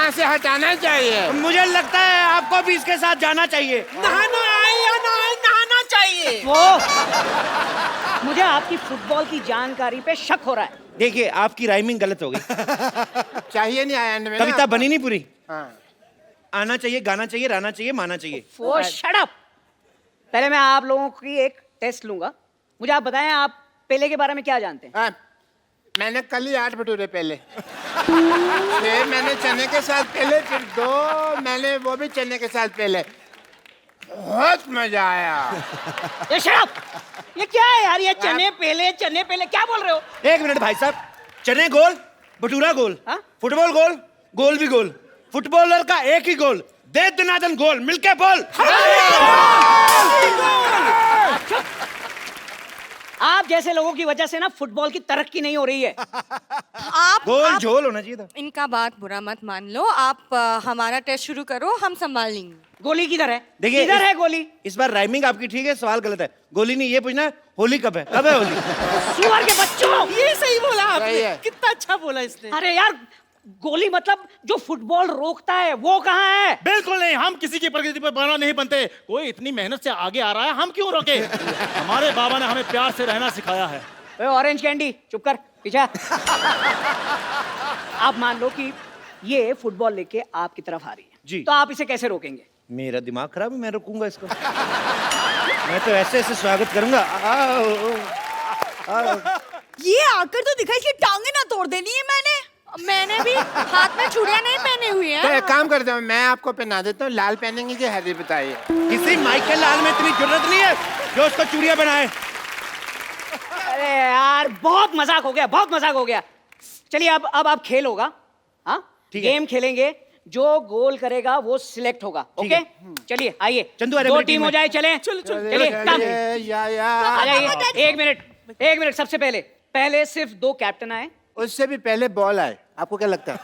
यहाँ से हटाना चाहिए। मुझे लगता है आपको भी इसके साथ जाना चाहिए। नहाना आए या ना आए, नहाना चाहिए। वो मुझे आपकी फुटबॉल की जानकारी पे शक हो रहा है। देखिए आपकी राइमिंग गलत हो गई। चाहिए नहीं आया एंड में। कविता बनी नहीं पूरी। हाँ। आना चाहिए, गाना चाहिए, रहना चाहिए, माना चाहिए। वो शट अप। पहले मैं आप लोगों की एक टेस्ट लूंगा। मुझे आप बताएं, आप पेले के बारे में क्या जानते हैं? हाँ, मैंने कल ही 8 भटूरे पहले, फिर मैंने चने के साथ पहले, फिर 2 मैंने वो भी चने के साथ पहले। बहुत मजा आया। ये शट अप! ये क्या है यार? ये चने पहले क्या बोल रहे हो? एक मिनट भाई साहब, चने गोल, भटूरा गोल, हाँ? फुटबॉल फुटबॉल गोल, गोल भी गोल, फुटबॉलर का एक ही गोल, दे दनादन गोल, मिलके बोल। आप जैसे लोगों की वजह से ना फुटबॉल की तरक्की नहीं हो रही है। गोल झोल होना चाहिए था। इनका बात बुरा मत मान लो। आप हमारा टेस्ट शुरू करो, हम संभाल लेंगे। गोली किधर है? देखिए किधर है गोली? इस बार राइमिंग आपकी ठीक है, सवाल गलत है। गोली नहीं, ये पूछना है होली कब है? कब है होली? सुअर के बच्चों! ये सही बोला सही आपने, है। कितना अच्छा बोला इसने। अरे यार, गोली मतलब जो फुटबॉल रोकता है वो कहाँ है? बिल्कुल नहीं, हम किसी की प्रकृति पर बना नहीं बनते। कोई इतनी मेहनत से आगे आ रहा है, हम क्यों रोके? हमारे बाबा ने हमें प्यार से रहना सिखाया है। ओए ऑरेंज कैंडी, चुप कर, पीछे। आप मान लो कि ये फुटबॉल लेके आपकी तरफ आ रही है जी। तो आप इसे कैसे रोकेंगे? मेरा दिमाग खराब है, मैं रोकूंगा इसको। मैं तो ऐसे ऐसे स्वागत करूंगा। ये आकर तो दिखा, इसकी टांगे ना तोड़ देनी है। मैंने भी हाथ में चूड़ियां नहीं पहनी हुई तो है। एक काम करता हूँ, मैं आपको पहना देता हूँ। लाल पहनेंगे कि हरी बताइए। किसी माइकल लाल में इतनी जरूरत नहीं है जो उसको चूड़ियां बनाए। अरे यार, बहुत मजाक हो गया, बहुत मजाक हो गया। चलिए अब आप खेल होगा। हाँ, ठीक है। गेम खेलेंगे। जो गोल करेगा वो सिलेक्ट होगा। ठीक ओके, है। चलिए आइए। चंदू, अरे 2 मेरी टीम टीम हो है। जाए। चले चलिए, कम। या आ जाइए। एक मिनट सबसे पहले सिर्फ 2 कैप्टन आए। उससे भी पहले बॉल आए। आपको क्या लगता है?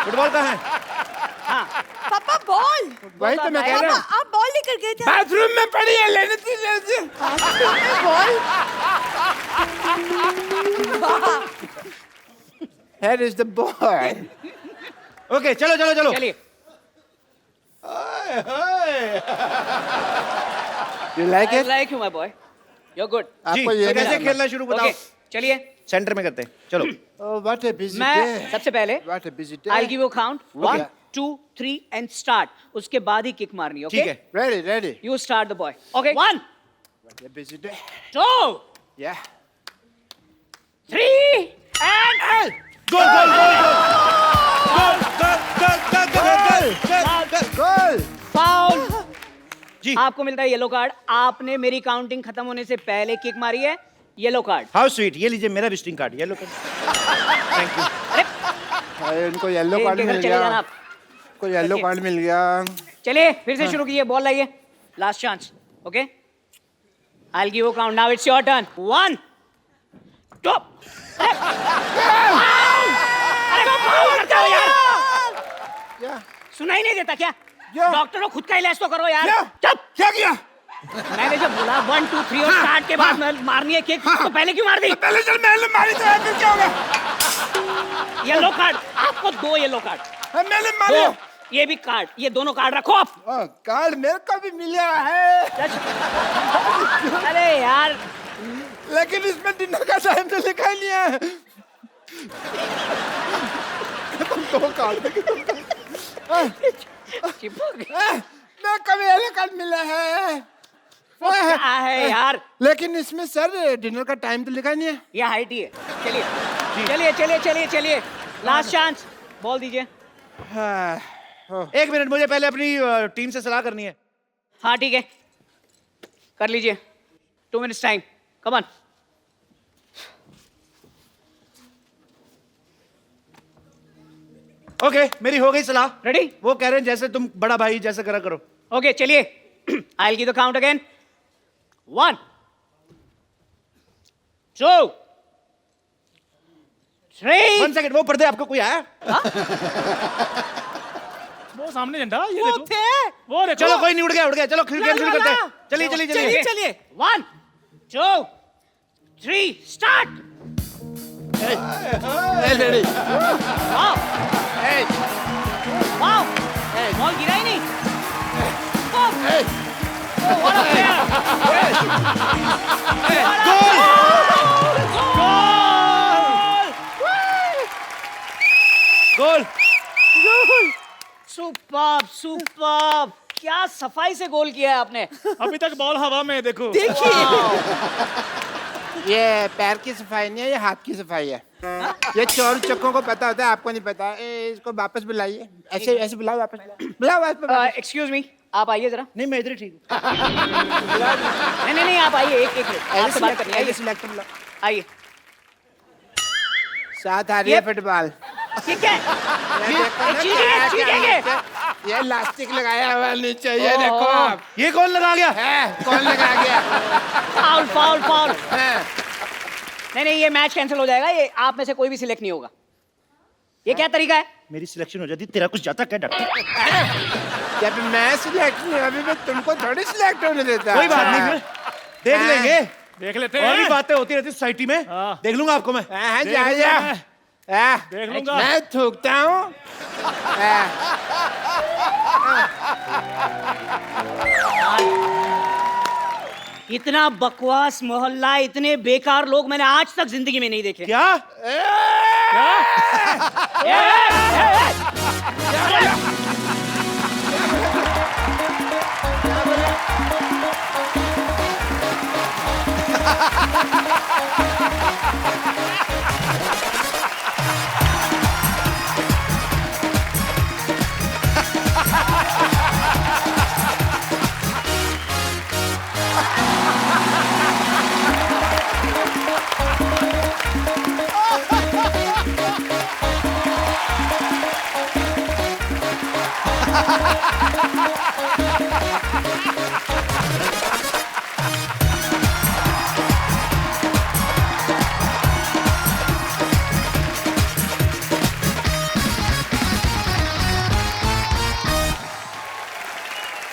फुटबॉल कहाँ है? हाँ, पापा बॉल, वही तो मैं कह रहा हूँ। आप बॉल लेकर गए थे। बाथरूम में पड़ी है, लेने थी। Ball. Here is the ball. Okay, चलो चलो चलो। चलिए। You like I it? like you, my boy. You're good. जी, आपको ये तो नहीं कैसे आना। खेलना शुरू बताओ। Okay, चलिए। सेंटर में करते हैं, चलो। Oh, what a busy मैं day. सबसे पहले What a busy day. I'll give you a count. 1, Okay. 2, 3 and start. उसके बाद ही किक मारनी है। ठीक है। Ready. You start the boy. Okay. 1, What a busy day. 2, Yeah. 3 and goal goal goal goal. Goal. Foul. जी। आपको मिलता है येलो कार्ड। आपने मेरी काउंटिंग खत्म होने से पहले किक मारी है। Yellow card. How sweet. ये लीजिए मेरा visiting card, yellow card. Thank you. अरे उनको येलो कार्ड इनके घर मिल चले जाना गया। आप। को येलो कार्ड मिल गया। चलिए फिर से शुरू कीजिए। बॉल लाइए। Last chance. Okay, I will give you count. Now it's your turn. 1, 2। अरे वो फाउल करते हो यार। क्या? सुनाई नहीं देता क्या? क्या? डॉक्टर को खुद का इलाज तो करो यार। क्या? चुप। क्या किया? मैंने जब बोला 1, 2, 3 और स्टार्ट के बाद मारनी है किक, तो पहले क्यों मार दी? पहले चल मैंने मारी तो फिर क्या होगा? Yellow card. आपको 2 येलो कार्ड। मैंने मारी। 2 ये भी कार्ड। ये दोनों कार्ड रखो आप। कार्ड मेरे को भी मिला है, अरे यार, लेकिन इसमें डिनर का टाइम तो लिखा ही नहीं है। तुम 2 कार्ड चिपक। मैं कभी येलो कार्ड मिला है। क्या है यार? लेकिन इसमें सर डिनर का टाइम तो लिखा नहीं है। ये हाइट ही है। चलिए चलिए चलिए चलिए चलिए। Last chance. बॉल दीजिए। एक मिनट, मुझे पहले अपनी टीम से सलाह करनी है। हाँ ठीक है, कर लीजिए। 2 minutes time. Come on. Okay, मेरी हो गई सलाह। रेडी? वो कह रहे हैं जैसे तुम बड़ा भाई जैसे करा करो। ओके चलिए। I will give the count again. 1, 2, 3। 1 second, वो पर्दे आपको कोई आया? वो सामने झंडा, ये वो देखो। थे। वो देखो। चलो कोई नहीं, उड़ गया। चलो खेल गेम शुरू करते हैं। चलिए चलिए चलिए चलिए। चलिए। 1, 2, 3 स्टार्ट। Hey, lady. वाह, Hey. बिल्कुल। सुपर्ब सुपर्ब, क्या सफाई से गोल किया है आपने। अभी तक बॉल हवा में है, देखो। ये पैर की सफाई नहीं है, ये हाथ की सफाई है। ये चोर चक्कों को पता होता है, आपको नहीं पता। इसको वापस बुलाइए, ऐसे ऐसे बुलाओ, वापस बुलाओ वापस। एक्सक्यूज मी, आप आइए जरा। नहीं मैं इधर ही ठीक हूँ। नहीं आप आइए, एक मिनट आपसे बात करनी है। आइए सिलेक्टर बुलाओ। आइए। साथ आ रही है फुटबॉल। ठीक है, ये इलास्टिक लगाया हुआ नीचे, ये देखो आप। ये कौन लगा गया? है कौन लगा गया? Foul foul foul. है। नहीं ये मैच कैंसिल हो जाएगा, ये आप में से कोई भी सिलेक्ट नहीं होगा। ये क्या तरीका है? मेरी सिलेक्शन हो जाती, तेरा कुछ जाता क्या डॉक्टर? जब मैं सिलेक्ट नहीं, अभी मैं तुमको थोड़ी सिलेक्ट होने देता। कोई बात नहीं, फिर देख लेंगे। देख लेते और भी हैं। बातें होती रहती सोसाइटी में। हाँ। देख लूंगा आपको मैं। देख लूंगा। मैं थूकता हूँ। इतना बकवास मोहल्ला, इतने बेकार लोग मैंने आज तक जिंदगी में नहीं देखे। क्या?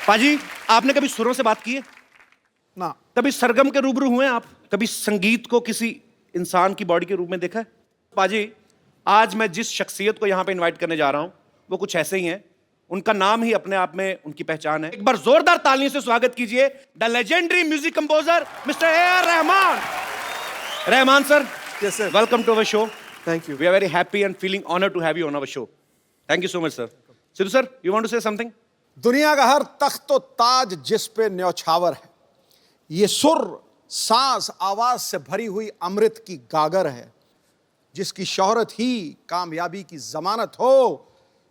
पाजी, आपने कभी सुरों से बात की है? ना। कभी सरगम के रूबरू हुए हैं आप? कभी संगीत को किसी इंसान की बॉडी के रूप में देखा है? पाजी, आज मैं जिस शख्सियत को यहाँ पे इनवाइट करने जा रहा हूँ वो कुछ ऐसे ही हैं। उनका नाम ही अपने आप में उनकी पहचान है। एक बार जोरदार तालियों से स्वागत कीजिए the legendary music composer mister A R. Rahman. Rahman sir, Yes, sir. Welcome to our show. Thank you. We are very happy and feeling honored to have you on our show. Thank you so much, sir. Sidhu sir, you want to say something? दुनिया का हर तख्त ताज जिस पे न्यौछावर है, ये सुर सांस आवाज से भरी हुई अमृत की गागर है, जिसकी शोहरत ही कामयाबी की जमानत हो।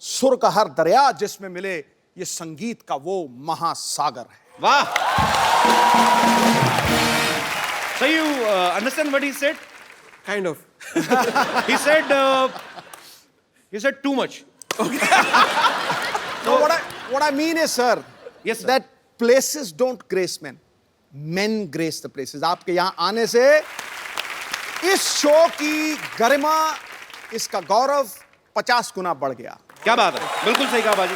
सुर का हर दरिया जिसमें मिले, ये संगीत का वो महासागर है। Wow. So you understand what he said? Kind of. He said too much. So what I mean is, sir, Yes, sir. that places don't grace men. Men grace the places. आपके यहाँ आने से इस शो की गरिमा, इसका गौरव 50 गुना बढ़ गया। क्या बात है, बिल्कुल सही कहा बाजी।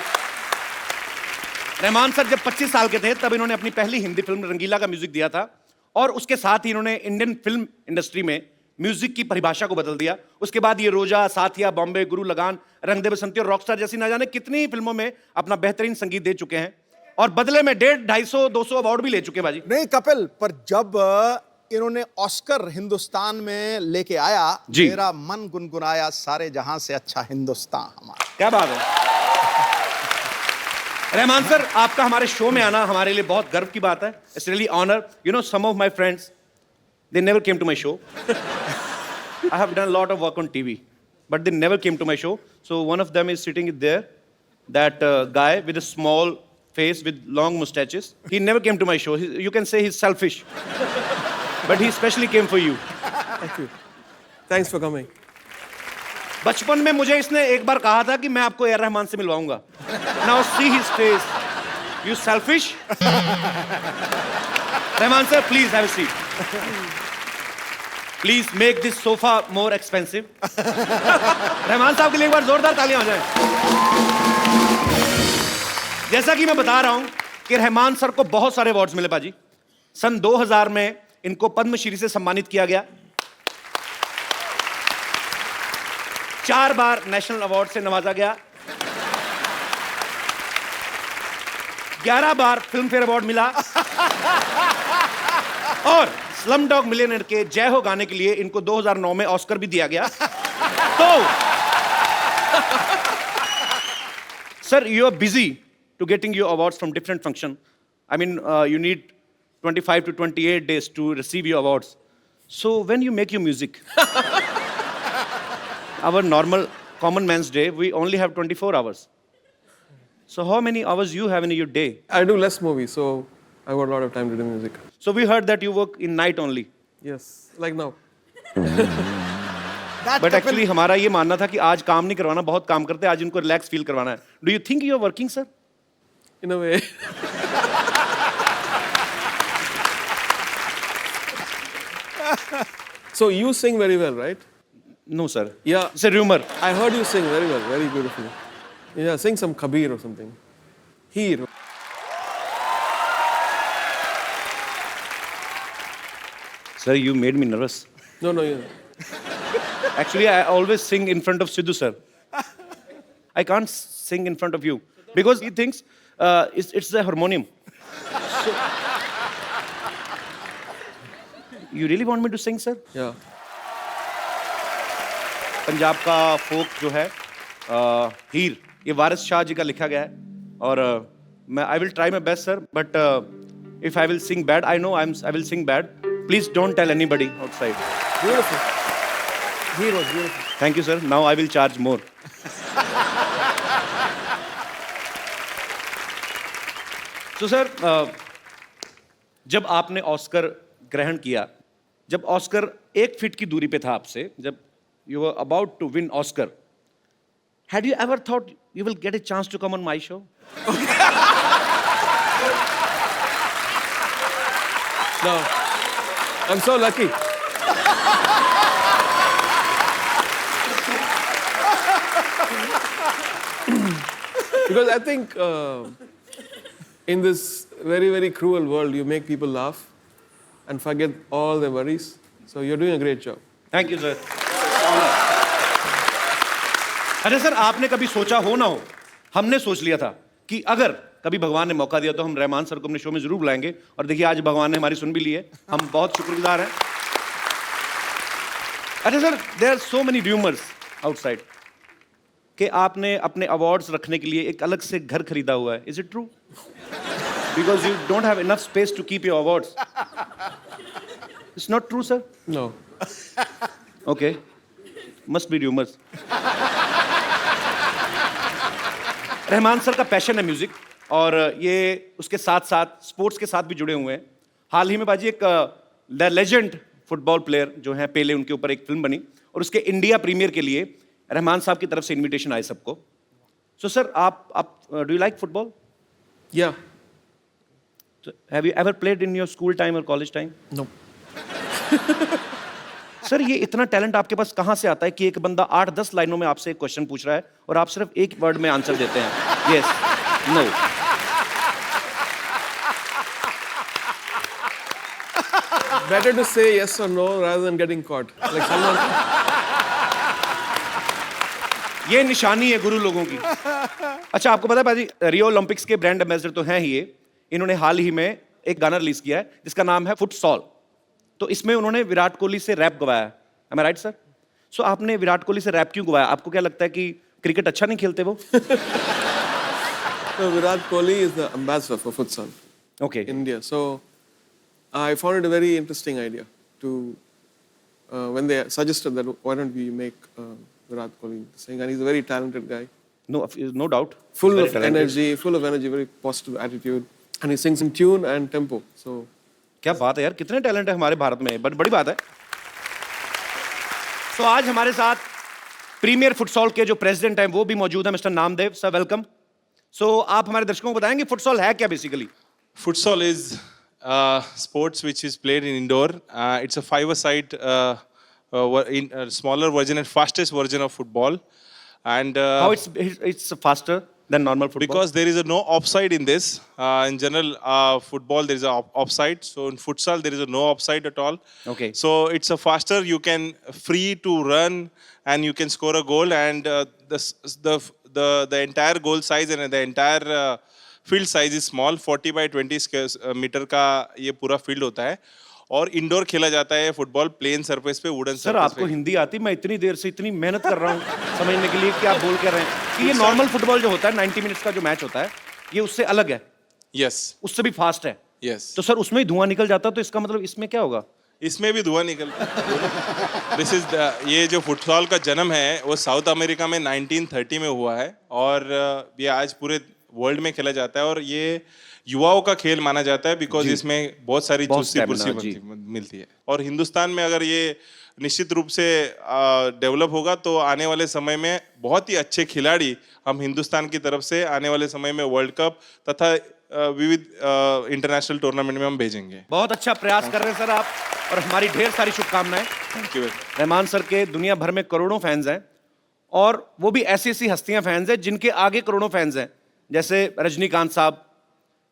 रहमान सर जब 25 साल के थे तब इन्होंने अपनी पहली हिंदी फिल्म रंगीला का म्यूजिक दिया था, और उसके साथ ही इन्होंने इंडियन फिल्म इंडस्ट्री में म्यूजिक की परिभाषा को बदल दिया। उसके बाद ये रोजा, साथिया, बॉम्बे, गुरु लगान, रंग दे बसंती और रॉकस्टार जैसी ना जाने कितनी ही फिल्मों में अपना बेहतरीन संगीत दे चुके हैं, और बदले में 150, 250, 200 अवार्ड भी ले चुके बाजी। नहीं कपिल, पर जब इन्होंने ऑस्कर हिंदुस्तान में लेके आया, जी। मेरा मन गुनगुनाया, सारे जहां से अच्छा हिंदुस्तान हमारा। क्या बात है रहमान सर, आपका हमारे शो में आना हमारे लिए बहुत गर्व की बात है। It's really honour. You know, some of my friends, they never came to my show. I have done a lot of work on TV, but they never came to my show. So one of them is sitting there, that guy with a small face with long mustaches. He never came to my show. You can say he's selfish, but he specially came for you. Thank you. Thanks for coming. बचपन में मुझे इसने एक बार कहा था कि मैं आपको ए.आर. रहमान से मिलवाऊंगा। Now see his face. You selfish. Rahman sir, please have a seat. Please make this sofa more expensive. Rahman साहब के लिए एक बार जोरदार तालियां हो जाएं। जैसा कि मैं बता रहा हूं कि रहमान सर को बहुत सारे अवार्ड्स मिले बाजी। सन 2000 में इनको पद्मश्री से सम्मानित किया गया, 4 बार नेशनल अवार्ड से नवाजा गया, 11 बार फिल्म फेयर अवार्ड मिला, और स्लम डॉग मिलियनेयर के जय हो गाने के लिए इनको 2009 में ऑस्कर भी दिया गया। तो Sir, you are busy to getting your awards from different function. I mean, you need 25 to 28 days to receive your awards. So when you make your music, our normal common man's day, we only have 24 hours. So how many hours you have in your day? I do less movies, so I got a lot of time to do music. So we heard that you work in night only. Yes, like now. But actually हमारा ये मानना था कि आज काम नहीं करवाना, बहुत काम करते हैं, आज इनको रिलैक्स फील करवाना है. Do you think you are working, sir? In a way. So you sing very well, right? No, sir. Yeah. It's a rumor. I heard you sing very well, very beautifully. Yeah, sing some Kabir or something. Heer. Sir, you made me nervous. No, you. Actually, I always sing in front of Sidhu, sir. I can't sing in front of you because he thinks it's the harmonium. So, you really want me to sing, sir? Yeah. Punjab का फोक जो है हीर, ये वारिस शाह जी का लिखा गया है और मैं I will try my best sir, but if I will sing bad, I know I will sing bad. Please don't tell anybody outside. Beautiful. Heer was beautiful. Thank you sir. Now I will charge more. तो sir, जब आपने Oscar ग्रहण किया, जब Oscar 1 feet की दूरी पे था आपसे, जब you were about to win Oscar, had you ever thought you will get a chance to come on my show? No. I'm so lucky. Because I think in this very, very cruel world, you make people laugh and forget all their worries. So you're doing a great job. Thank you, sir. अरे sir, आपने कभी सोचा हो ना हो, हमने सोच लिया था कि अगर कभी भगवान ने मौका दिया तो हम रहमान सर को अपने शो में जरूर बुलाएंगे, और देखिए आज भगवान ने हमारी सुन भी ली है. हम बहुत शुक्रगुजार हैं. अरे sir, there are so many rumours outside कि आपने अपने अवार्ड्स रखने के लिए एक अलग से घर खरीदा हुआ है. Is it true? Because you don't have enough space to keep your awards. It's not true, sir? No. Okay, must be rumours. Rahman sir का पैशन है म्यूजिक, और ये उसके साथ साथ स्पोर्ट्स के साथ भी जुड़े हुए हैं. हाल ही में बाजी एक द लेजेंड फुटबॉल प्लेयर जो हैं पेले, उनके ऊपर एक फिल्म बनी, और उसके इंडिया प्रीमियर के लिए रहमान साहब की तरफ से इनविटेशन आए सबको. सो सर, आप do you like football? Yeah. Have you ever played in your school time और कॉलेज टाइम? No. सर, ये इतना टैलेंट आपके पास कहाँ से आता है कि एक बंदा 8-10 लाइनों में आपसे एक क्वेश्चन पूछ रहा है और आप सिर्फ एक वर्ड में आंसर देते हैं? Yes, no. Better to say yes or no rather than getting caught. Like someone. ये निशानी है गुरु लोगों की. अच्छा, आपको पता है भाजी, रियो ओलंपिक्स के ब्रांड एम्बेसडर तो हैं ही ये. इन्होंने हाल ही में एक गाना रिलीज किया है जिसका नाम है फुटसॉल. तो इसमें उन्होंने विराट कोहली से रैप गवाया. एम आई राइट सर? सो आपने विराट कोहली से रैप क्यों गवाया? आपको क्या लगता है कि क्रिकेट अच्छा नहीं खेलते वो? So Virat Kohli is the ambassador for futsal okay. in India. So I found it a very interesting idea to when they suggested that why don't we make Virat Kohli sing, and he's a very talented guy, no doubt. full of energy, very positive attitude, and he sings in tune and tempo. So क्या बात है यार, कितने talent है हमारे भारत में, but बड़ी बात है. तो आज हमारे साथ प्रीमियर फुटसॉल के जो प्रेसिडेंट हैं वो भी मौजूद हैं, मिस्टर नामदेव सर. वेलकम. सो आप हमारे दर्शकों को बताएंगे फुटसॉल है क्या basically? Futsal is sports which is played in indoor. It's a five-a-side in a smaller version and fastest version of football. And How it's faster than normal football? because there is a no offside in this. In general, football there is a offside. So in futsal there is a no offside at all. Okay. So it's a faster. You can free to run and you can score a goal. And the entire goal size and the entire field size is small. 40 by 20 meter का ये पूरा field होता है. और indoor खेला जाता है football plane surface पे, वुडन सर सरफेस आपको पे। हिंदी आती? मैं इतनी देर से इतनी मेहनत कर रहा हूँ समझने के लिए कि आप बोल क्या रहे हैं कि ये नॉर्मल फुटबॉल जो होता है 90 मिनट्स का जो मैच होता है ये उससे अलग है, यस उससे भी फास्ट है। यस, तो सर उसमें ही धुआं निकल जाता तो इसका मतलब इसमें क्या होगा? इसमें भी धुआं निकलता है। दिस इज ये जो फुटबॉल का जन्म है वो साउथ अमेरिका में 1930 में हुआ है और ये आज पूरे वर्ल्ड में खेला जाता है और ये युवाओं का खेल माना जाता है बिकॉज इसमें बहुत सारी चुस्ती पुर्सी मिलती है। और हिंदुस्तान में अगर ये निश्चित रूप से डेवलप होगा तो आने वाले समय में बहुत ही अच्छे खिलाड़ी हम हिंदुस्तान की तरफ से आने वाले समय में वर्ल्ड कप तथा विविध इंटरनेशनल टूर्नामेंट में हम भेजेंगे। बहुत अच्छा प्रयास कर रहे हैं सर आप और हमारी ढेर सारी शुभकामनाएं। Thank you. रहमान सर के दुनिया भर में करोड़ों फैंस हैं और वो भी ऐसी ऐसी हस्तियां फैंस हैं जिनके आगे करोड़ों फैंस हैं, जैसे रजनीकांत साहब,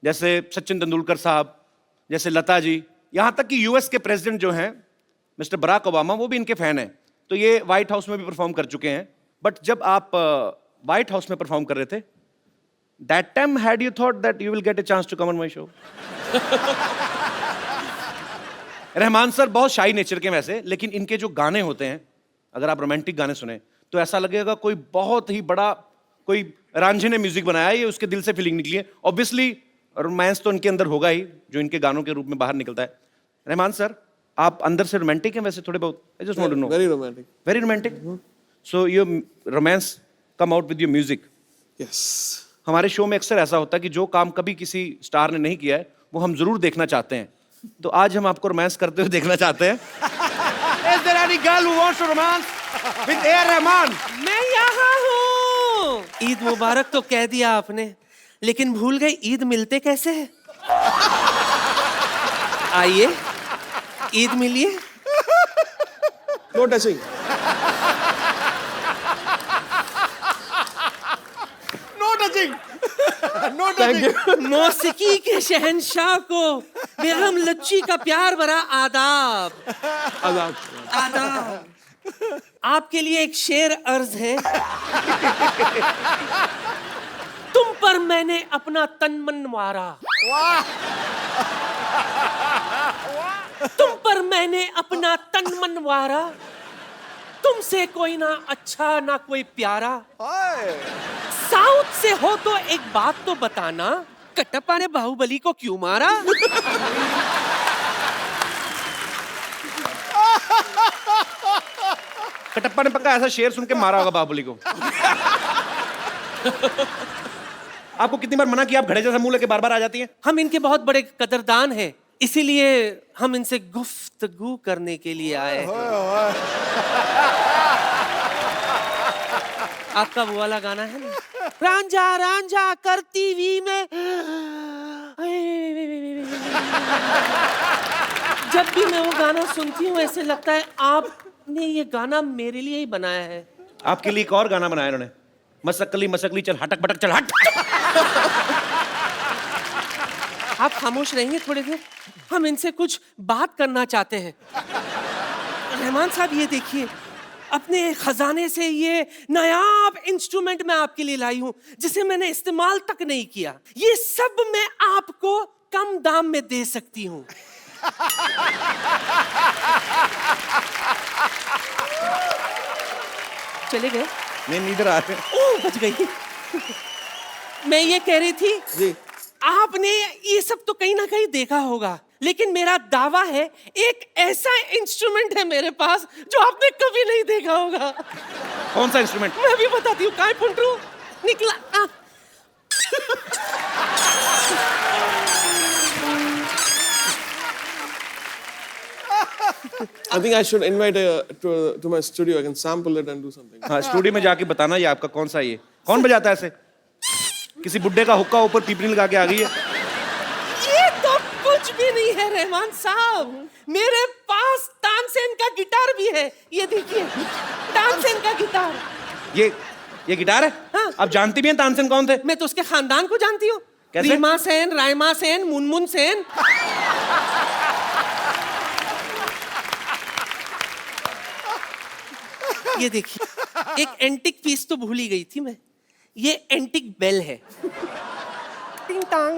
जैसे सचिन तेंदुलकर साहब, जैसे लता जी, यहाँ तक कि यूएस के प्रेसिडेंट जो हैं मिस्टर बराक ओबामा वो भी इनके फैन हैं। तो ये व्हाइट हाउस में भी परफॉर्म कर चुके हैं। बट जब आप व्हाइट हाउस में परफॉर्म कर रहे थे that time had you thought that you will get a chance to come on my show? Rahman sir बहुत शाई नेचर के वैसे, लेकिन इनके जो गाने होते हैं अगर आप रोमांटिक गाने सुने तो ऐसा लगेगा कोई बहुत ही बड़ा कोई रांझे ने म्यूजिक बनाया है, ये उसके दिल से फीलिंग निकली है। ऑब्वियसली रोमांस तो इनके अंदर होगा ही जो इनके गानों के रूप में बाहर निकलता है। रहमान सर आप अंदर से रोमांटिक हैं वैसे थोड़े बहुत? I just want to know. Very romantic. Very romantic. So your romance come out with your music. Yes. हमारे शो में अक्सर ऐसा होता है कि जो काम कभी किसी स्टार ने नहीं किया है वो हम जरूर देखना चाहते हैं, तो आज हम आपको रोमांस करते हुए देखना चाहते हैं। Is there any girl who wants to romance with A.R. Rahman? मैं यहाँ हूँ। ईद मुबारक तो कह दिया आपने, लेकिन भूल गए ईद मिलते कैसे हैं? आइए ईद मिलिए। No touching. No touching. No touching. मौसीकी के शहंशाह को बेगम लच्ची का प्यार भरा आदाब। Azad. आदाब। आपके लिए एक शेर अर्ज है। तुम पर मैंने अपना तन मन मारा, तुम पर मैंने अपना तन मन मारा, तुमसे कोई ना अच्छा ना कोई प्यारा। साउथ से हो तो एक बात तो बताना, कटप्पा ने बाहुबली को क्यों मारा? कटप्पा ने पक्का ऐसा शेर सुन के मारा होगा बाहुबली को। आपको कितनी बार मना किया, आप घड़े जैसा मुंह लेके बार बार आ जाती हैं? हम इनके बहुत बड़े कदरदान हैं, इसीलिए हम इनसे गुफ्तगू करने के लिए आए हैं। आपका वो वाला गाना है ना, रांझा रांझा करती वी में, जब भी मैं वो गाना सुनती हूँ ऐसे लगता है आपने ये गाना मेरे लिए ही बनाया है। आपके लिए एक और गाना बनाया इन्होंने, मसकली मसकली चल हटक बटक चल हट। आप खामोश रहेंगे थोड़ी देर, हम इनसे कुछ बात करना चाहते हैं। रहमान साहब ये देखिए, अपने खजाने से ये नायाब इंस्ट्रूमेंट मैं आपके लिए लाई हूं जिसे मैंने इस्तेमाल तक नहीं किया। ये सब मैं आपको कम दाम में दे सकती हूं। चले गए? नहीं नींदर आ रहे। ओह बच गई। मैं ये कह रही थी जी। आपने ये सब तो कहीं ना कहीं देखा होगा, लेकिन मेरा दावा है एक ऐसा इंस्ट्रूमेंट है मेरे पास जो आपने कभी नहीं देखा होगा। कौन सा इंस्ट्रूमेंट? मैं भी बताती हूँ। काय पुंटरू निकला। I think I should invite to my studio. I can sample it and do something. हाँ स्टूडियो में जाके बताना ये आपका कौन सा है। ये कौन बजाता है ऐसे? किसी बुड्ढे का हुक्का ऊपर पीपनी लगा के आ गई है। ये तो कुछ भी नहीं है रहमान साहब, मेरे पास तानसेन का गिटार भी है। ये देखिए तानसेन का गिटार। ये गिटार है? हाँ। आप जानती भी हैं तानसेन कौन थे? मैं तो उसके खानदान को जानती हूँ। कैसे? रीमा सेन, रायमा सेन, मुनमुन सेन। ये देखिए एक एंटिक पीस तो भूल ही गई थी मैं। ये एंटिक बेल है। टिंग टांग।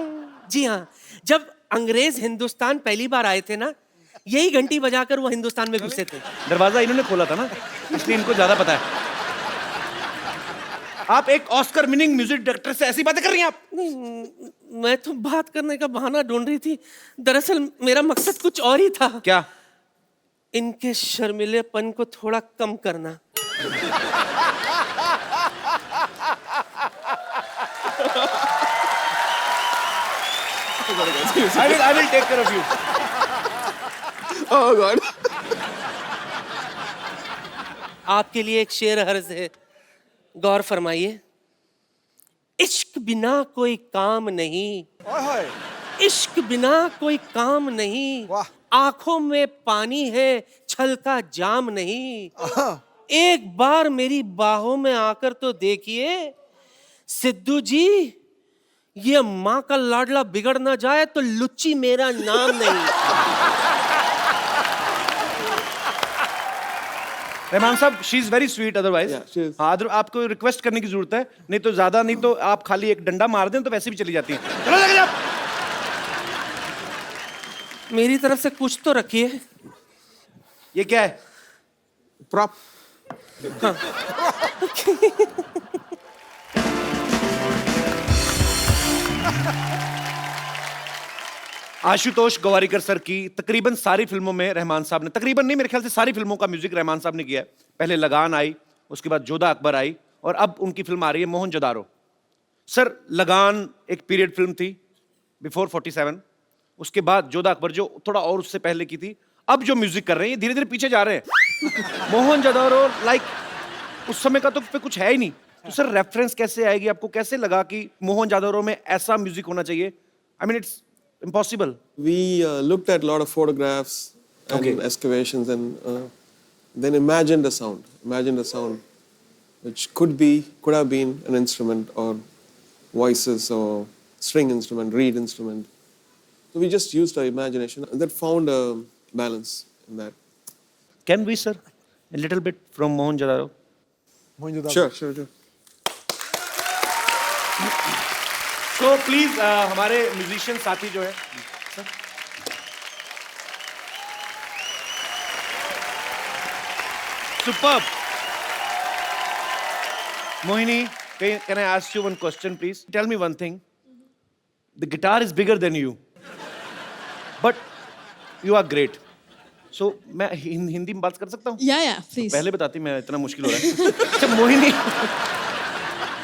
जी हाँ, जब अंग्रेज हिंदुस्तान पहली बार आए थे ना, यही घंटी बजाकर वो हिंदुस्तान में घुसे थे। दरवाजा इन्होंने खोला था ना, इसलिए इनको ज्यादा पता है। आप एक ऑस्कर विनिंग म्यूजिक डायरेक्टर से ऐसी बातें कर रही हैं आप? मैं तो बात करने का बहाना ढूंढ रही थी, दरअसल मेरा मकसद कुछ और ही था। क्या? इनके शर्मिलेपन को थोड़ा कम करना। I will take care of you. Oh God. आपके लिए एक शेर हर्ज है, गौर फरमाइए। इश्क बिना कोई काम नहीं, इश्क बिना कोई काम नहीं, वाह। आंखों में पानी है, छल का जाम नहीं। एक बार मेरी बाहों में आकर तो देखिए सिद्धू जी, ये माँ का लाडला बिगड़ ना जाए तो लुच्ची मेरा नाम नहीं। रहमान साहब, she is very sweet otherwise. Yeah, she is. हाँ, आपको रिक्वेस्ट करने की जरूरत है, नहीं तो ज्यादा, नहीं तो आप खाली एक डंडा मार दें तो वैसे भी चली जाती हैं। चलो लगे आप। मेरी तरफ से कुछ तो रखिए। ये क्या है? Prop. आशुतोष गोवारिकर सर की तकरीबन सारी फिल्मों में रहमान साहब ने, तकरीबन नहीं, मेरे ख्याल से सारी फिल्मों का म्यूजिक रहमान साहब ने किया है। पहले लगान आई, उसके बाद जोधा अकबर आई, और अब उनकी फिल्म आ रही है मोहनजोदारो। सर, लगान एक पीरियड फिल्म थी, बिफोर 47। उसके बाद जोधा अकबर जो थोड़ा और उससे पहले की थी। अब जो म्यूजिक कर रहे हैं धीरे धीरे पीछे जा रहे हैं। मोहनजोदारो लाइक उस समय का तो पे कुछ है ही नहीं। तो सर रेफरेंस कैसे आएगी? आपको कैसे लगा कि मोहनजोदारो में ऐसा म्यूजिक होना चाहिए? I mean it's impossible. We looked at a lot of photographs and Okay. excavations, and then imagined a sound which could have been an instrument, or voices, or string instrument, reed instrument. So we just used our imagination, and that found a balance in that. Can we, sir, a little bit from Mohenjo-daro? Sure. So please, हमारे musician साथी जो है, superb. Mohini, can I ask you one question, please? Tell me one thing. The guitar is bigger than you, but you are great. So मैं हिंदी में बात कर सकता हूँ? Yeah, please. पहले बताती, मैं इतना मुश्किल हो रहा है। अच्छा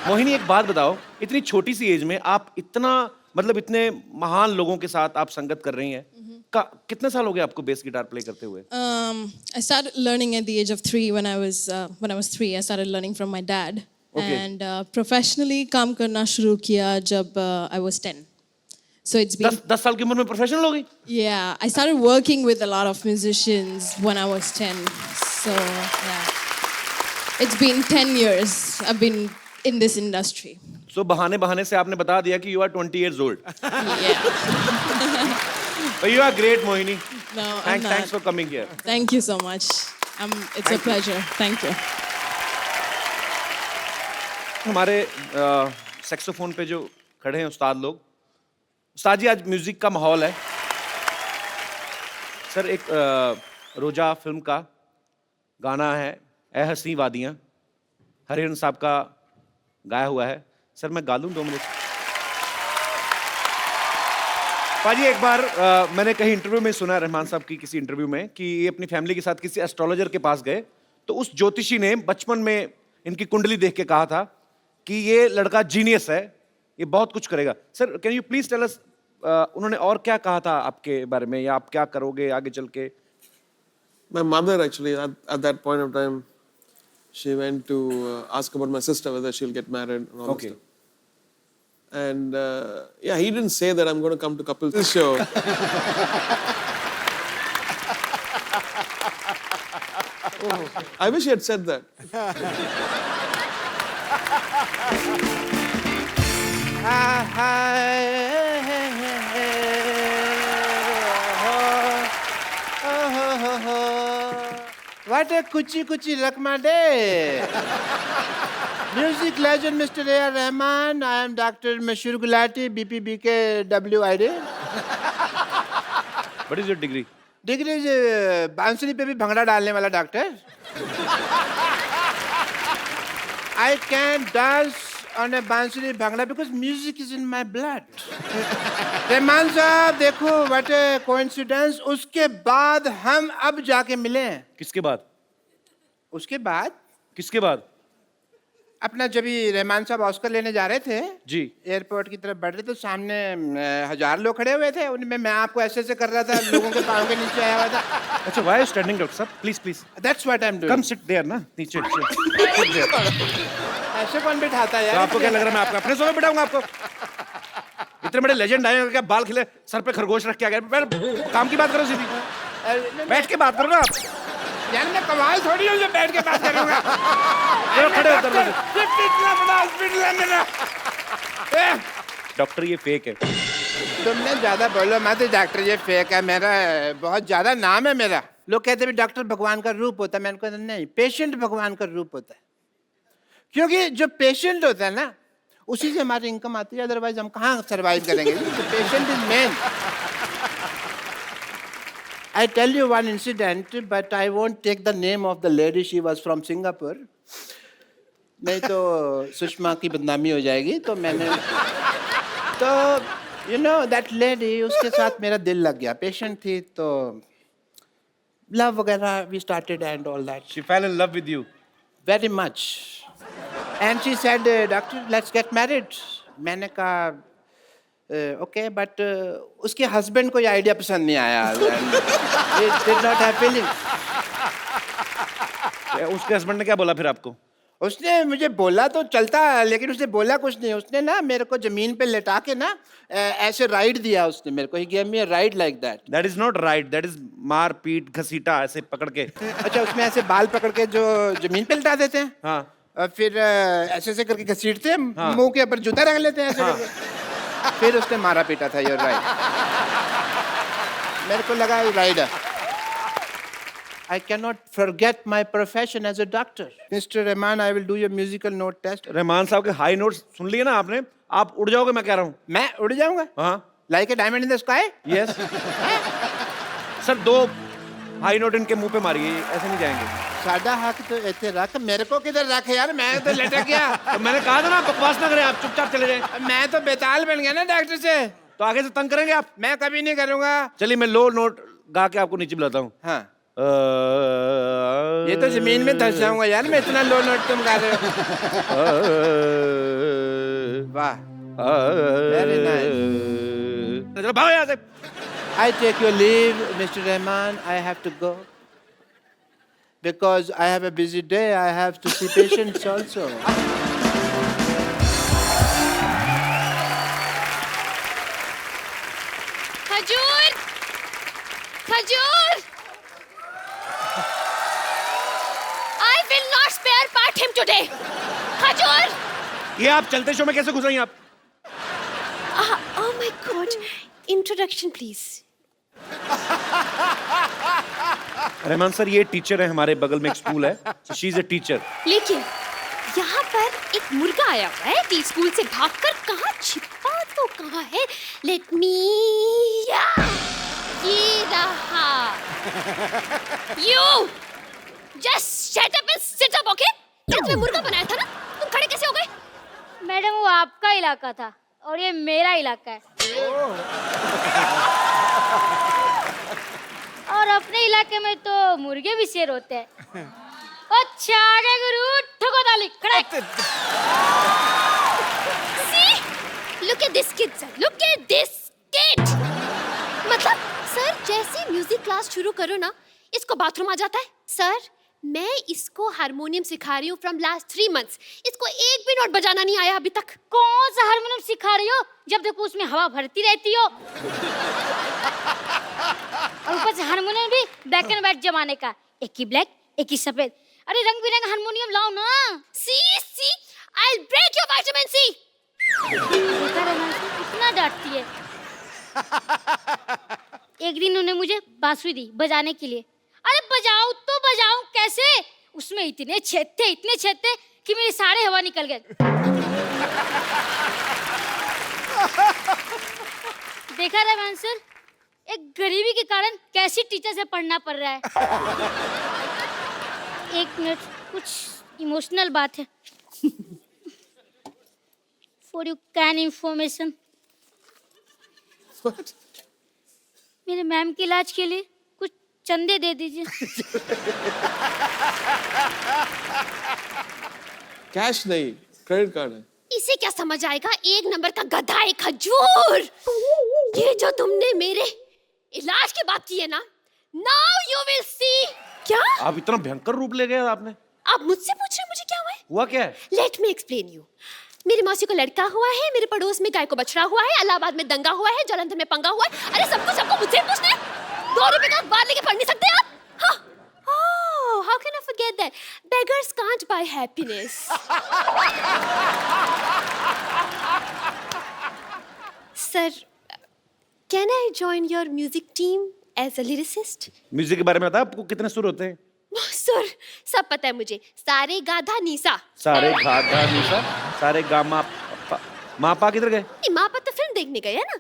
मोहिनी, एक बात बताओ, इतनी छोटी सी एज में आप इतना, मतलब इतने महान लोगों के साथ आप संगत कर रही हैं। कितने साल हो गए आपको बेस गिटार प्ले करते हुए? I started learning at the age of 3 when I was 3. I started learning from my dad. Okay. And professionally काम करना शुरू किया जब I was 10. So it's been 10 साल की उम्र में प्रोफेशनल हो गई? Yeah, I started working with a lot of musicians when I was 10. So yeah, it's been 10 years I've been in this industry. So बहाने से आपने बता दिया कि you are 20 years old. Yeah. But you are great, Mohini. No, I'm not. Thanks for coming here. Thank you so much. It's a pleasure. Thank you. हमारे saxophone पे जो खड़े हैं उस्ताद लोग, उस्ताद जी, आज म्यूजिक का माहौल है। सर, एक रोजा फिल्म का गाना है, ए हसी वादियाँ, हरिहरन साहब का गाया हुआ है। सर, मैं गा लूँ 2 मिनट? पाजी, एक बार मैंने कहीं इंटरव्यू में सुना, रहमान साहब की किसी इंटरव्यू में, कि ये अपनी फैमिली के साथ किसी एस्ट्रोलॉजर के पास गए, तो उस ज्योतिषी ने बचपन में इनकी कुंडली देख के कहा था कि ये लड़का जीनियस है, ये बहुत कुछ करेगा। Sir, can you please tell us, उन्होंने और क्या कहा था आपके बारे में, या आप क्या करोगे आगे चल के? My mother actually, at that point of time, she went to ask about my sister whether she'll get married and all Okay. that stuff. And yeah, he didn't say that I'm going to come to couples show. I wish he had said that. What a kuchi lakma day. Music legend Mr. A.R. Rahman. I am Dr. Mashur Gulati, BPBK WID. What is your degree? Degree बांसुरी पे भी भंगड़ा डालने वाला doctor. I can dance on a बांसुरी bhangra because music is in my blood. Rahman साहब देखो what a coincidence। उसके बाद हम अब जाके मिले। किसके बाद? उसके बाद किसके बाद? अपना जब भी रहमान साहब ऑस्कर लेने जा रहे थे जी, एयरपोर्ट की तरफ बढ़ रहे तो सामने 1000 लोग खड़े हुए थे, उनमें मैं आपको ऐसे ऐसे कर रहा था, लोगों के पाँव के नीचे आया हुआ था। अच्छा, why are you standing, doctor साहब? Please please That's what I'm doing। Come sit there ना, नीचे sit there। ऐसे कौन बिठाता है तो यार? आपको क्या लग रहा है मैं आपको अपने सोफे बिठाऊंगा आपको? इतने बड़े लेजेंड आए हैं, क्या बाल खिले, सर पे खरगोश रख के आ गए। काम की बात करो सीधी, बैठ के बात करो ना आप। यार मैं कमाल थोड़ी हूँ जो बैठ के बात करूंगा। खड़े हो दरवाजे। इतना बड़ा हॉस्पिटल है मेरा। डॉक्टर ये फेक है। तुमने ज्यादा बोलो मत डॉक्टर, ये फेक है। मेरा बहुत ज्यादा नाम है मेरा। लोग कहते हैं डॉक्टर भगवान का रूप होता है, मैंने कहा नहीं, पेशेंट भगवान का रूप होता है। क्योंकि जो पेशेंट होता है ना उसी से हमारी इनकम आती है, अदरवाइज हम कहाँ सर्वाइव करेंगे। Patient is main. I tell you one incident, but I won't take the name of the lady. She was from Singapore. नहीं तो सुषमा की बदनामी हो जाएगी। तो मैंने तो you know that lady, उसके साथ मेरा दिल लग गया। पेशेंट थी तो love वगैरह we started and all that. She fell in love with you. Very much. And she said, doctor, let's get married. मैंने कहा ओके, बट उसके हस्बैंड को ये आइडिया पसंद नहीं आया। It did not have feelings. उसके हस्बैंड ने क्या बोला फिर आपको? उसने मुझे बोला तो चलता, लेकिन उसने बोला कुछ नहीं। उसने ना मेरे को जमीन पे लेटा के ना ऐसे राइड दिया उसने मेरे को। He gave me a ride like that. That is not right. That is मार पीट घसीटा ऐसे पकड़ के। अच्छा, उसमें ऐसे बाल पकड़ के जो जमीन पे लेटा देते हैं, हाँ, और फिर ऐसे ऐसे करके घसीटते हैं, मुंह के ऊपर जूता रख लेते हैं ऐसे करके। फिर उसने मारा पीटा था। Your right. मेरे को लगा rider. I cannot forget my profession as a doctor. Mr. Rahman, I will do your musical note test. Rahman साहब के हाई नोट्स सुन लिए ना आपने? आप उड़ जाओगे, मैं कह रहा हूँ। मैं उड़ जाऊंगा? हाँ, Like a diamond in the sky? Yes. Sir 2 high note इनके मुंह पे मारिए, ऐसे नहीं जाएंगे। सादा हक तो ऐसे रख, मेरे को किधर रख यार, मैं तो लटक गया। तो मैंने कहा था ना बकवास ना करें, आप चुपचाप चले जाएं। मैं तो बेताल बन गया ना डॉक्टर से। तो आगे से तंग करेंगे आप? मैं कभी नहीं करूंगा। चलिए मैं लो नोट गा के आपको नीचे बुलाता हूँ। हाँ, ये तो जमीन में धस जाऊंगा यार, मैं इतना लो नोट तुम गा रहे हो। वाह, वेरी नाइस। चलो भागो यहाँ से। I take your leave, Mr. Rahman. I have to go because I have a busy day. I have to see patients also. खजूर, खजूर। I will not spare part him today. खजूर। ये आप चलते शो में कैसे घुस रही हैं आप? Oh my God. Introduction, please. Rahman sir, ये टीचर है, हमारे बगल में एक स्कूल है, शी इज अ टीचर। लेकिन यहाँ पर एक मुर्गा आया हुआ है टी स्कूल से भागकर। कहाँ छिपा तो कहाँ है? लेट मी, ये रहा। You just shut up and sit up, okay? ये तुम्हें मुर्गा बनाया था ना? तुम खड़े कैसे हो गए? मैडम वो आपका इलाका था और ये मेरा इलाका है। और अपने इलाके में तो मुर्गे भी शेर होते हैं। अच्छा आगे गुरु, ठोको ताली, खड़े। See? Look at this kid, sir. Look at this kid. मतलब सर जैसे म्यूजिक क्लास शुरू करो ना, इसको बाथरूम आ जाता है। सर मैं इसको हारमोनियम सिखा रही हूँ फ्रॉम लास्ट 3 months। इसको एक भी नोट बजाना नहीं आया अभी तक। कौन सा हारमोनियम सिखा रही हो? जब देखो उसमें हवा भरती रहती हो। और ऊपर से हारमोनियम भी ब्लैक एंड व्हाइट जमाने का, एक ही ब्लैक एक ही सफेद। अरे रंग बिरंगा हारमोनियम लाओ ना। See, I'll break your vitamin C. देखा रहमान इतना डांटती है। एक दिन उन्होंने मुझे बांसुरी दी बजाने के लिए। अरे बजाऊं तो बजाऊं कैसे? उसमें इतने छेद थे कि मेरे सारे हवा निकल गए। देखा रहमान सर, एक गरीबी के कारण कैसी टीचर से पढ़ना पड़ रहा है। एक मिनट, कुछ इमोशनल बात है। फॉर यू कैन इंफॉर्मेशन, मेरे मैम के इलाज के लिए कुछ चंदे दे दीजिए। कैश नहीं, क्रेडिट कार्ड है। इसे क्या समझ आएगा, एक नंबर का गधा है, खजूर। ये जो तुमने मेरे इलाज की बात की है ना, नाउ यू विल सी। क्या आप इतना भयंकर रूप ले गए आपने? आप मुझसे पूछ रहे हैं मुझे क्या हुआ है? हुआ क्या है? Let me explain you. मेरी मौसी को लड़का हुआ है, मेरे पड़ोस में गाय को बछड़ा हुआ है, इलाहाबाद में दंगा हुआ है, जालंधर में पंगा हुआ है। अरे सबको मुझसे पूछना है? 2 रुपए का अखबार लेके पढ़ नहीं सकते आप? हाँ। Oh, how can I forget that? Beggars can't buy happiness. Sir, can I join your music team as a lyricist? Music के बारे में बता, आपको कितने सुर होते हैं? सर, सब पता है मुझे। सारे गाधा नीसा। सारे गाधा निशा, सारे गामा मापा किधर गए? नहीं, माँ तो फिल्म देखने गए है ना।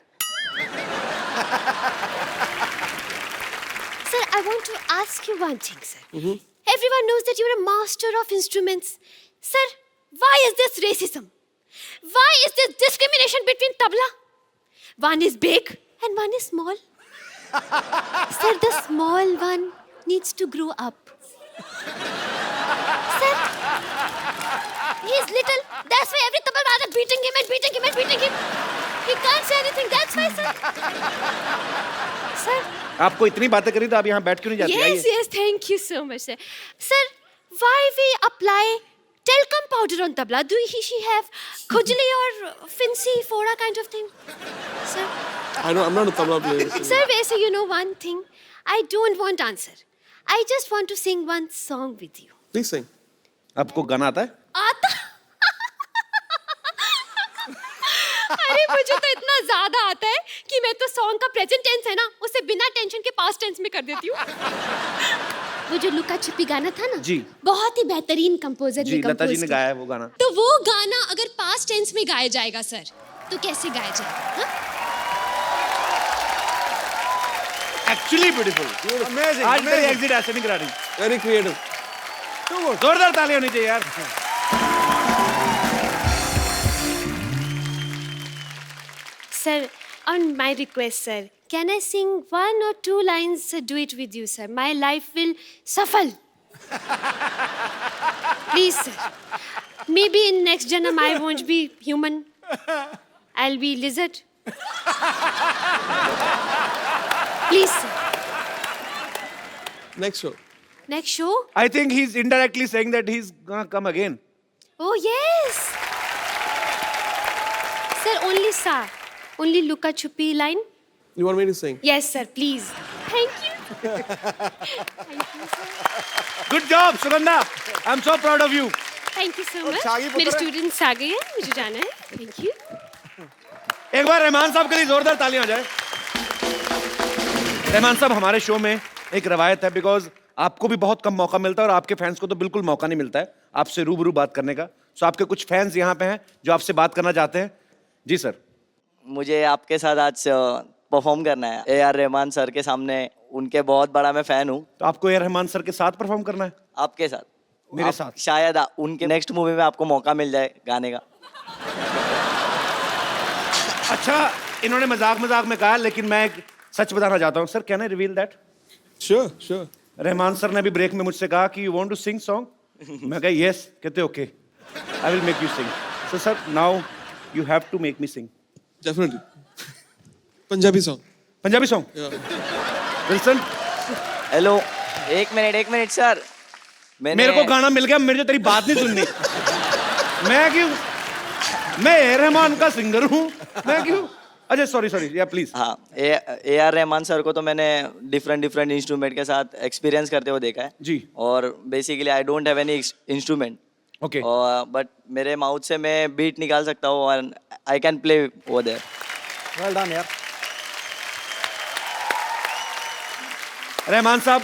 Sir, I want to ask you one thing, sir. Everyone knows that you're a master of instruments. Sir, why is this racism? Why is this discrimination between tabla? One is big and one is small. Sir, the small one needs to grow up. Sir, he's little. That's why every tabla are beating him and beating him and beating him. He can't say anything. That's why, sir. Sir. आपको इतनी बातें करी तो आप यहाँ बैठ क्यों नहीं जाती? Yes, yes, thank you so much, sir. Sir, why we apply talcum powder on tabla? Do she have khujli or fincy, fora kind of thing? Sir? I'm not a tabla player. Sir, Vesa, you know one thing? I don't want answer. I just want to sing one song with you. Please sing. आपको गाना आता है? आता? अरे मुझे तो इतना ज्यादा आता है कि मैं तो सॉन्ग का प्रेजेंट टेंस है ना, उसे बिना टेंशन के पास्ट टेंस में कर देती हूँ। वो जो लुका छिपी गाना था ना, जी, बहुत ही बेहतरीन कंपोजर जी, लता जी ने गाया है वो गाना। तो वो गाना अगर पास्ट टेंस में गाया जाएगा सर, तो कैसे गाया जाएगा? Actually beautiful, amazing. आज मेरी एग्जिट ऐसे नहीं करा रही। Very creative. तो जोरदार तालियां होनी चाहिए यार। Sir, on my request, sir, can I sing 1 or 2 lines duet with you, sir? My life will suffer. Please, sir. Maybe in next janam I won't be human. I'll be lizard. Please, sir. Next show. Next show? I think he's indirectly saying that he's gonna come again. Oh, yes. Sir, only sa. Only Luka Chupi line. You want me to sing? Yes, sir, please. Thank you. Good job, Sugandha. I'm so proud of you. Thank you so much. शागी पुत्र मेरे है। Students आ गए हैं, मुझे जाना है। Thank you. एक बार रहमान साहब के लिए जोरदार तालियां हो जाए। रहमान साहब, हमारे शो में एक रवायत है, बिकॉज आपको भी बहुत कम मौका मिलता है और आपके फैंस को तो बिल्कुल मौका नहीं मिलता है आपसे रूबरू बात करने का। सो आपके कुछ फैंस यहाँ पे हैं जो आपसे बात करना चाहते हैं। जी सर। मुझे आपके साथ आज परफॉर्म करना है ए.आर. रहमान सर के सामने। उनके बहुत बड़ा मैं फैन हूँ। तो आपको ए.आर. रहमान सर के साथ परफॉर्म करना है? आपके साथ, मेरे साथ शायद उनके नेक्स्ट मूवी में आपको मौका मिल जाए गाने का। अच्छा, इन्होंने मजाक में कहा, लेकिन मैं एक सच बताना चाहता हूँ। Sir, can I reveal that? Sure. Rahman sir ने अभी ब्रेक में मुझसे कहा कि you want to sing song. मैं कहा यस। कहते okay, I will make you sing. So sir, now you have to make me sing. Definitely. Punjabi song. Punjabi song? Wilson. Hello, एक मिनट सर। मेरे को गाना मिल गया, मेरे को तेरी बात नहीं सुननी। मैं ए रहमान का सिंगर हूँ, मैं क्यों? अच्छा, सॉरी, या प्लीज। हाँ, ए.आर. रहमान सर को तो मैंने डिफरेंट इंस्ट्रूमेंट के साथ एक्सपीरियंस करते हुए देखा है जी। और basically I don't have any instrument. Okay. But मेरे माउथ से मैं बीट निकाल सकता हूँ और I can play over there. Well done यार। रहमान साहब,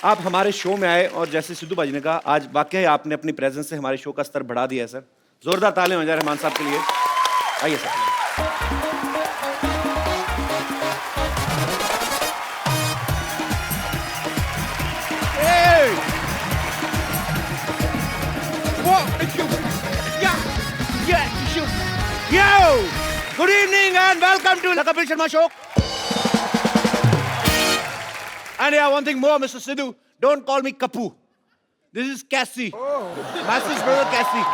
आप हमारे शो में आए और जैसे सिद्धू बाजी ने कहा, आज वाकई आपने अपनी प्रेजेंस से हमारे शो का स्तर बढ़ा दिया है सर। जोरदार तालियां हो जाए रहमान साहब के लिए। आइए sir. Yo! Good evening and welcome to the Kapil Sharma Show. And yeah, one thing more, Mr. Sidhu. Don't call me Kapu. This is Cassie. Master's brother Cassie.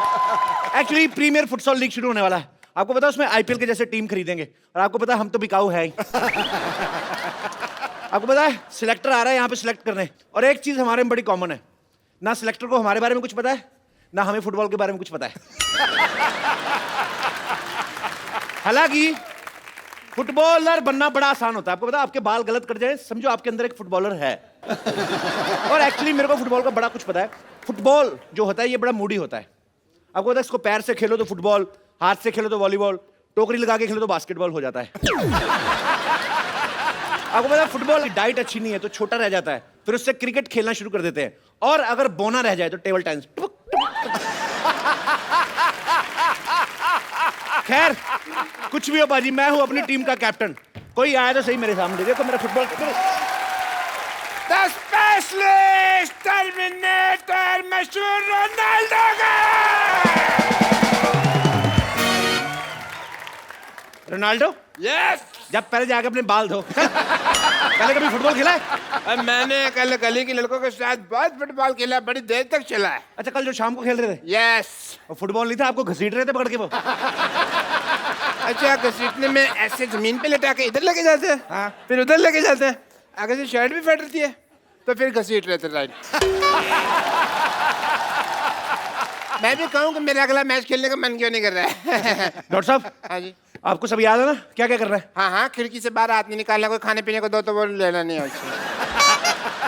Actually, Premier Futsal League शुरू होने वाला है. आपको पता है उसमें IPL के जैसे टीम खरीदेंगे. और आपको पता है हम तो बिकाऊ है ही. आपको पता है सिलेक्टर आ रहा है यहाँ पे सिलेक्ट करने. और एक चीज हमारे में बड़ी कॉमन है. ना सिलेक्टर को हमारे बारे में कुछ पता है, ना हमें फुटबॉल के बारे में कुछ पता है. हालांकि फुटबॉलर बनना बड़ा आसान होता है. आपको पता है आपके बाल गलत कट जाए समझो आपके अंदर एक फुटबॉलर है. और एक्चुअली मेरे को फुटबॉल का बड़ा कुछ पता है. फुटबॉल जो होता है ये बड़ा मूडी होता है. आपको पता है इसको पैर से खेलो तो फुटबॉल, हाथ से खेलो तो वॉलीबॉल, टोकरी लगा के खेलो तो बास्केटबॉल हो जाता है. आपको पता है फुटबॉल की डाइट अच्छी नहीं है तो छोटा रह जाता है. फिर उससे क्रिकेट खेलना शुरू कर देते हैं. और अगर बोना रह जाए तो टेबल टेनिस. खैर कुछ भी हो बाजी, मैं हूं अपनी टीम का कैप्टन. कोई आया तो सही मेरे सामने. देखो मेरा फुटबॉल. द स्पेशलिस्ट टर्मिनेटर मशहूर रोनाल्डो का. रोनाल्डो यस जब पहले जाके अपने बाल धो. पहले कभी फुटबॉल खेला है? मैंने कल गली के लड़कों के साथ बहुत फुटबॉल खेला, बड़ी देर तक चला है. अच्छा कल जो शाम को खेल रहे थे यस. और फुटबॉल नहीं था, आपको घसीट रहे थे पकड़ के वो. अच्छा घसीटने में ऐसे जमीन पे लेटा के इधर लेके जाते हैं. हाँ. फिर उधर लेके जाते हैं. अगर से शर्ट भी फट रही है तो फिर घसीट रहे थे. राइट. मैं भी कहूँ कि मेरा अगला मैच खेलने का मन क्यों नहीं कर रहा है. डॉक्टर साहब. हाँ जी. आपको सब याद है ना क्या क्या कर रहा है? हाँ हाँ, खिड़की से बाहर हाथ नहीं निकालना, कोई खाने पीने को दो तो वो लेना नहीं है.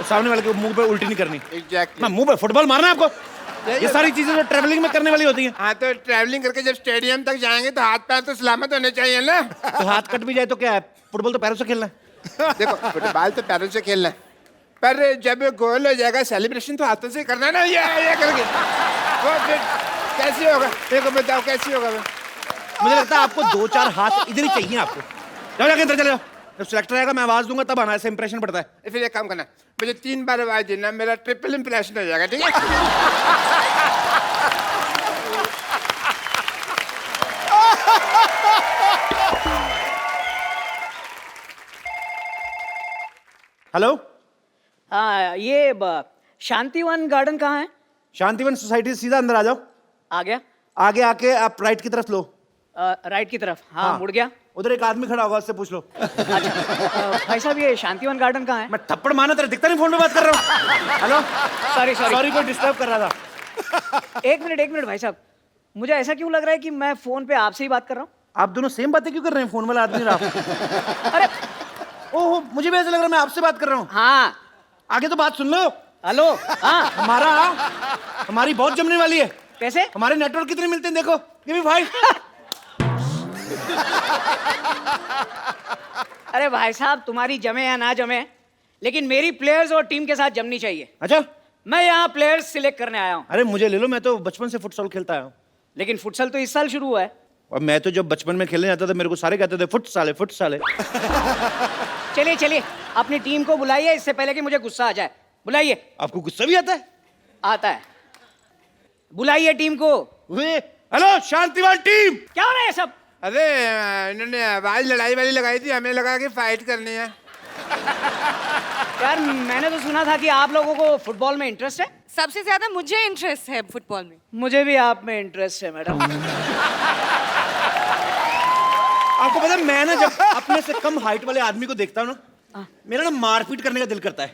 सामने वाले के मुंह पे उल्टी नहीं करनी. एग्जैक्टली. मुंह पे फुटबॉल मारना है आपको. ये सारी चीजें तो ट्रैवलिंग में करने वाली होती हैं. हाँ तो ट्रैवलिंग करके जब स्टेडियम तक जाएंगे तो हाथ पैर तो सलामत होने चाहिए ना. तो हाथ कट भी जाए तो क्या है, फुटबॉल तो पैरों से खेलना है. देखो फुटबॉल तो पैरों से खेलना है, पर जब गोल हो जाएगा सेलिब्रेशन तो हाथों से करना है ना. ये करके वो फिर कैसे होगा? देखो बताओ कैसे होगा. मुझे लगता है आपको 2-4 हाथ इधर ही चाहिए आपको. जाओ जाके अंदर चले जाओ. जब सिलेक्टर आएगा मैं आवाज दूंगा तब आना. ऐसे इंप्रेशन पड़ता है. फिर एक काम करना, मुझे 3 बार आवाज देना, मेरा ट्रिपल इंप्रेशन हो जाएगा. ठीक है. हेलो. हाँ ये शांतिवन गार्डन कहाँ है? शांतिवन सोसाइटी से सीधा अंदर आ जाओ. आ गया. आगे आके आप राइट की तरफ लो. राइट की तरफ. हाँ मुड़ गया. उधर एक आदमी खड़ा होगा, उससे पूछ लो. भाई साहब ये शांतिवन गार्डन कहाँ है? मैं थप्पड़ मारना तेरा दिखता नहीं, फोन पे बात कर रहा हूँ. हेलो. सॉरी कोई डिस्टर्ब कर रहा था. एक मिनट भाई साहब, मुझे ऐसा क्यों लग रहा है कि मैं फोन पे आपसे ही बात कर रहा हूँ? आप दोनों सेम बातें क्यों कर रहे हैं? फोन वाला आदमी रहा. अरे ओहो मुझे भी ऐसा लग रहा है मैं आपसे बात कर रहा हूँ. हाँ आगे तो बात सुन लो. हेलो. हाँ हमारी बहुत जमने वाली है. कैसे? हमारे नेटवर्क कितने मिलते हैं देखो. Give me 5. अरे भाई साहब तुम्हारी जमे या ना जमे, लेकिन मेरी प्लेयर्स और टीम के साथ जमनी चाहिए. अच्छा मैं यहाँ प्लेयर्स सिलेक्ट करने आया हूँ. अरे मुझे ले लो, मैं तो बचपन से फुटसॉल खेलता आया हूँ. लेकिन फुटसल तो इस साल शुरू हुआ है. और मैं तो जब बचपन में खेलने जाता था मेरे को सारे कहते थे फुट साले. चलिए अपनी टीम को बुलाइए इससे पहले कि मुझे गुस्सा आ जाए. बुलाइए. आपको गुस्सा भी आता है? आता है. बुलाइए टीम को. Hello Shantivan team. क्या हो रहा है सब? अरे इन्होंने आवाज लड़ाई वाली लगाई थी, हमें लगा कि फाइट करनी है. यार मैंने तो सुना था कि आप लोगों को फुटबॉल में इंटरेस्ट है. सबसे ज्यादा मुझे इंटरेस्ट है फुटबॉल में. मुझे भी आप में इंटरेस्ट है मैडम. आपको पता है मैं ना जब अपने से कम हाइट वाले आदमी को देखता हूँ ना, मेरा ना मारपीट करने का दिल करता है.